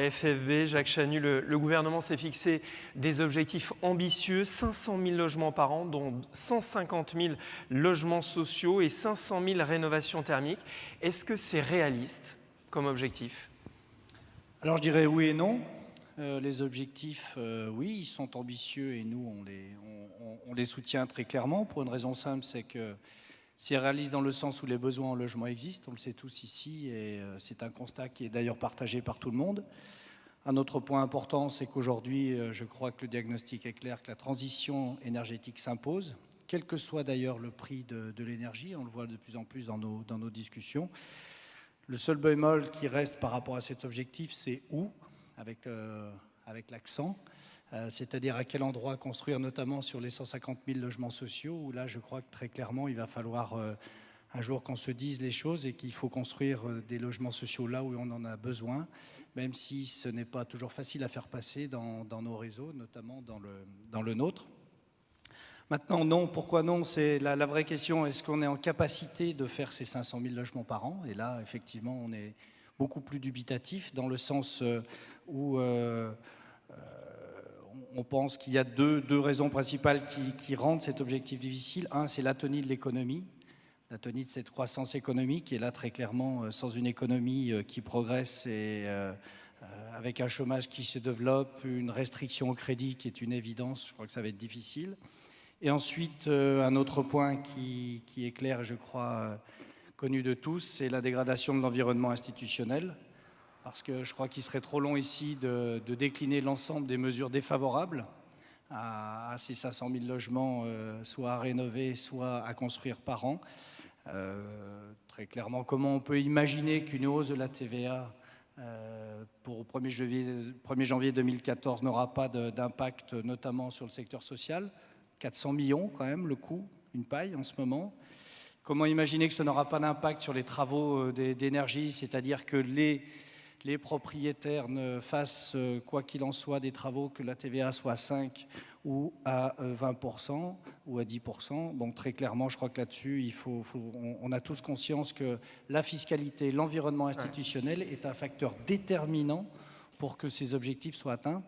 la FFB. Jacques Chanu, le gouvernement s'est fixé des objectifs ambitieux, 500 000 logements par an, dont 150 000 logements sociaux et 500 000 rénovations thermiques. Est-ce que c'est réaliste comme objectif? Alors je dirais oui et non. Les objectifs, oui, ils sont ambitieux et nous, on les soutient très clairement pour une raison simple, c'est que c'est réaliste dans le sens où les besoins en logement existent, on le sait tous ici, et c'est un constat qui est d'ailleurs partagé par tout le monde. Un autre point important, c'est qu'aujourd'hui, je crois que le diagnostic est clair, que la transition énergétique s'impose, quel que soit d'ailleurs le prix de l'énergie, on le voit de plus en plus dans nos discussions. Le seul bémol qui reste par rapport à cet objectif, c'est où, avec l'accent. C'est-à-dire à quel endroit construire, notamment sur les 150 000 logements sociaux, où là, je crois que très clairement, il va falloir un jour qu'on se dise les choses et qu'il faut construire des logements sociaux là où on en a besoin, même si ce n'est pas toujours facile à faire passer dans nos réseaux, notamment dans le nôtre. Maintenant, non, pourquoi non? C'est la vraie question, est-ce qu'on est en capacité de faire ces 500 000 logements par an? Et là, effectivement, on est beaucoup plus dubitatif, dans le sens où on pense qu'il y a deux raisons principales qui rendent cet objectif difficile. Un, c'est l'atonie de l'économie, l'atonie de cette croissance économique. Et là, très clairement, sans une économie qui progresse et avec un chômage qui se développe, une restriction au crédit qui est une évidence, je crois que ça va être difficile. Et ensuite, un autre point qui est clair, je crois, connu de tous, c'est la dégradation de l'environnement institutionnel. Parce que je crois qu'il serait trop long ici de décliner l'ensemble des mesures défavorables à ces 500 000 logements, soit à rénover, soit à construire par an. Très clairement, comment on peut imaginer qu'une hausse de la TVA pour au 1er janvier 2014 n'aura pas d'impact, notamment sur le secteur social? 400 millions quand même, le coût, une paille en ce moment. Comment imaginer que ça n'aura pas d'impact sur les travaux d'énergie, c'est-à-dire que les propriétaires ne fassent, quoi qu'il en soit, des travaux, que la TVA soit à 5 ou à 20% ou à 10%. Donc très clairement, je crois que là-dessus, on a tous conscience que la fiscalité, l'environnement institutionnel est un facteur déterminant pour que ces objectifs soient atteints.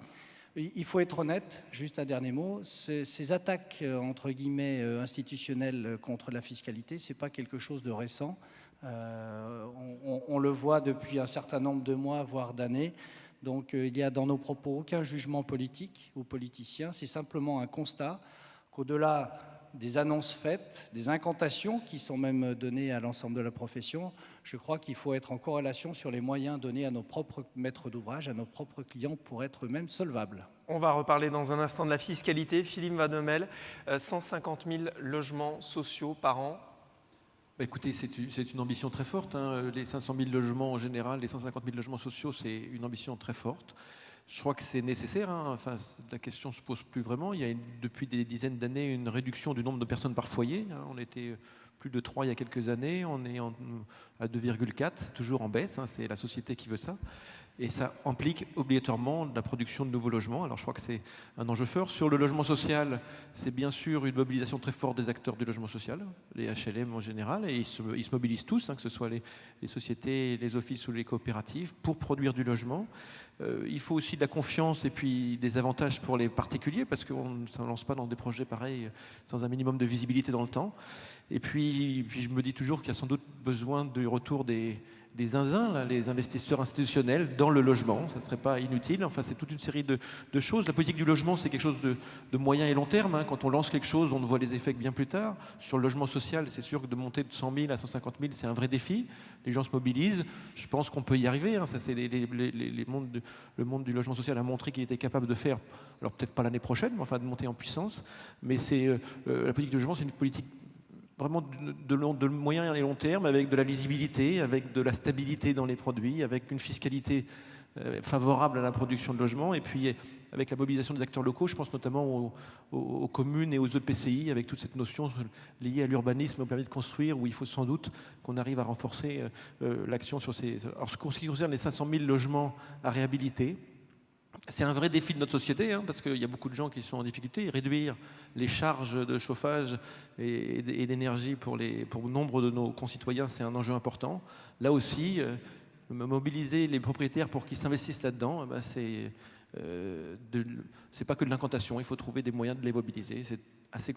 Il faut être honnête, juste un dernier mot, ces attaques, entre guillemets, institutionnelles contre la fiscalité, ce n'est pas quelque chose de récent. On le voit depuis un certain nombre de mois, voire d'années. Donc il n'y a dans nos propos aucun jugement politique ou politicien. C'est simplement un constat qu'au-delà des annonces faites, des incantations qui sont même données à l'ensemble de la profession, je crois qu'il faut être en corrélation sur les moyens donnés à nos propres maîtres d'ouvrage, à nos propres clients pour être eux-mêmes solvables. On va reparler dans un instant de la fiscalité. Philippe Vademel, 150 000 logements sociaux par an. Écoutez, c'est une ambition très forte. Les 500 000 logements en général, les 150 000 logements sociaux, c'est une ambition très forte. Je crois que c'est nécessaire. Enfin, la question ne se pose plus vraiment. Il y a depuis des dizaines d'années une réduction du nombre de personnes par foyer. On était plus de 3 il y a quelques années. On est à 2,4, toujours en baisse. C'est la société qui veut ça. Et ça implique obligatoirement la production de nouveaux logements. Alors je crois que c'est un enjeu fort. Sur le logement social, c'est bien sûr une mobilisation très forte des acteurs du logement social, les HLM en général, et ils se mobilisent tous, que ce soit les sociétés, les offices ou les coopératives, pour produire du logement. Il faut aussi de la confiance et puis des avantages pour les particuliers, parce qu'on ne se lance pas dans des projets pareils sans un minimum de visibilité dans le temps. Et puis je me dis toujours qu'il y a sans doute besoin du retour des zinzins, là, les investisseurs institutionnels dans le logement. Ça ne serait pas inutile. Enfin, c'est toute une série de choses. La politique du logement, c'est quelque chose de moyen et long terme. Quand on lance quelque chose, on ne voit les effets que bien plus tard. Sur le logement social, c'est sûr que de monter de 100 000 à 150 000, c'est un vrai défi. Les gens se mobilisent. Je pense qu'on peut y arriver. Ça, c'est le monde du logement social a montré qu'il était capable de faire, alors peut-être pas l'année prochaine, mais enfin de monter en puissance. Mais la politique du logement, c'est une politique vraiment de moyen et long terme, avec de la lisibilité, avec de la stabilité dans les produits, avec une fiscalité favorable à la production de logements, et puis avec la mobilisation des acteurs locaux, je pense notamment aux communes et aux EPCI, avec toute cette notion liée à l'urbanisme, au permis de construire, où il faut sans doute qu'on arrive à renforcer l'action sur ces... Alors, ce qui concerne les 500 000 logements à réhabiliter, c'est un vrai défi de notre société, parce qu'il y a beaucoup de gens qui sont en difficulté. Réduire les charges de chauffage et d'énergie pour nombre de nos concitoyens, c'est un enjeu important. Là aussi, mobiliser les propriétaires pour qu'ils s'investissent là-dedans, eh ben, c'est pas que de l'incantation, il faut trouver des moyens de les mobiliser. C'est assez